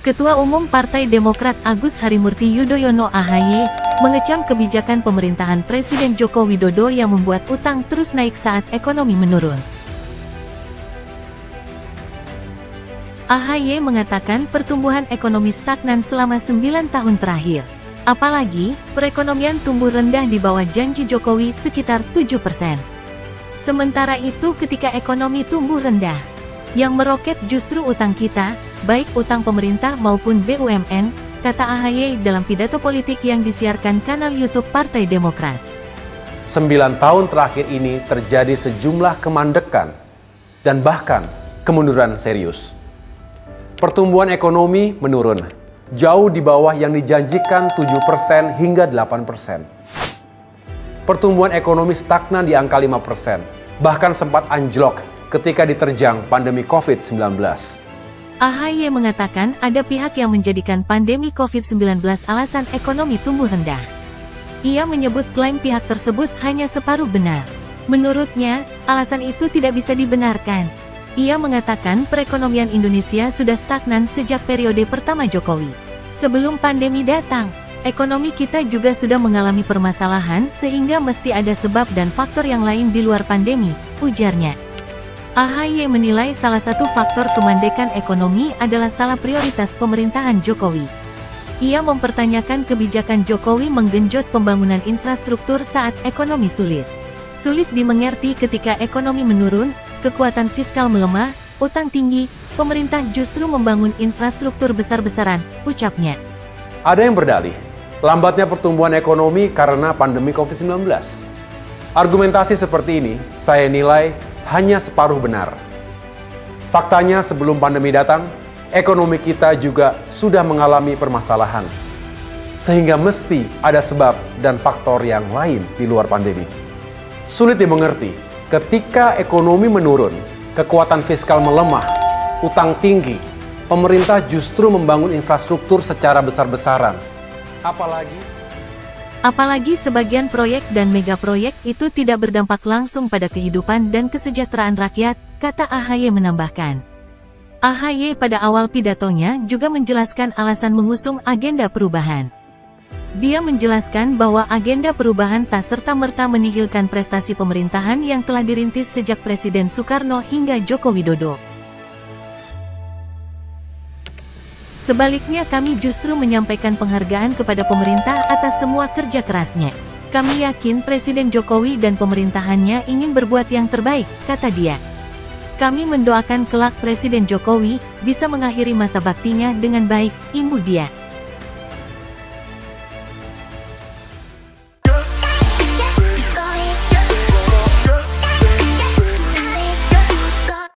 Ketua Umum Partai Demokrat Agus Harimurti Yudhoyono (AHY) mengecam kebijakan pemerintahan Presiden Joko Widodo yang membuat utang terus naik saat ekonomi menurun. AHY mengatakan pertumbuhan ekonomi stagnan selama 9 tahun terakhir. Apalagi, perekonomian tumbuh rendah di bawah janji Jokowi sekitar 7%. Sementara itu ketika ekonomi tumbuh rendah, yang meroket justru utang kita, baik utang pemerintah maupun BUMN, kata AHY dalam pidato politik yang disiarkan kanal YouTube Partai Demokrat. 9 tahun terakhir ini terjadi sejumlah kemandekan dan bahkan kemunduran serius. Pertumbuhan ekonomi menurun, jauh di bawah yang dijanjikan 7% hingga 8%. Pertumbuhan ekonomi stagnan di angka 5%, bahkan sempat anjlok ketika diterjang pandemi COVID-19. AHY mengatakan ada pihak yang menjadikan pandemi COVID-19 alasan ekonomi tumbuh rendah. Ia menyebut klaim pihak tersebut hanya separuh benar. Menurutnya, alasan itu tidak bisa dibenarkan. Ia mengatakan perekonomian Indonesia sudah stagnan sejak periode pertama Jokowi. Sebelum pandemi datang, ekonomi kita juga sudah mengalami permasalahan sehingga mesti ada sebab dan faktor yang lain di luar pandemi, ujarnya. AHY menilai salah satu faktor kemandekan ekonomi adalah salah prioritas pemerintahan Jokowi. Ia mempertanyakan kebijakan Jokowi menggenjot pembangunan infrastruktur saat ekonomi sulit. Sulit dimengerti ketika ekonomi menurun, kekuatan fiskal melemah, utang tinggi, pemerintah justru membangun infrastruktur besar-besaran, ucapnya. Ada yang berdalih, lambatnya pertumbuhan ekonomi karena pandemi COVID-19. Argumentasi seperti ini saya nilai hanya separuh benar. Faktanya sebelum pandemi datang, ekonomi kita juga sudah mengalami permasalahan. Sehingga mesti ada sebab dan faktor yang lain di luar pandemi. Sulit dimengerti ketika ekonomi menurun, kekuatan fiskal melemah, utang tinggi, pemerintah justru membangun infrastruktur secara besar-besaran. Apalagi sebagian proyek dan megaproyek itu tidak berdampak langsung pada kehidupan dan kesejahteraan rakyat, kata AHY menambahkan. AHY pada awal pidatonya juga menjelaskan alasan mengusung agenda perubahan. Dia menjelaskan bahwa agenda perubahan tak serta-merta menihilkan prestasi pemerintahan yang telah dirintis sejak Presiden Soekarno hingga Joko Widodo. Sebaliknya kami justru menyampaikan penghargaan kepada pemerintah atas semua kerja kerasnya. Kami yakin Presiden Jokowi dan pemerintahannya ingin berbuat yang terbaik, kata dia. Kami mendoakan kelak Presiden Jokowi bisa mengakhiri masa baktinya dengan baik, imbu dia.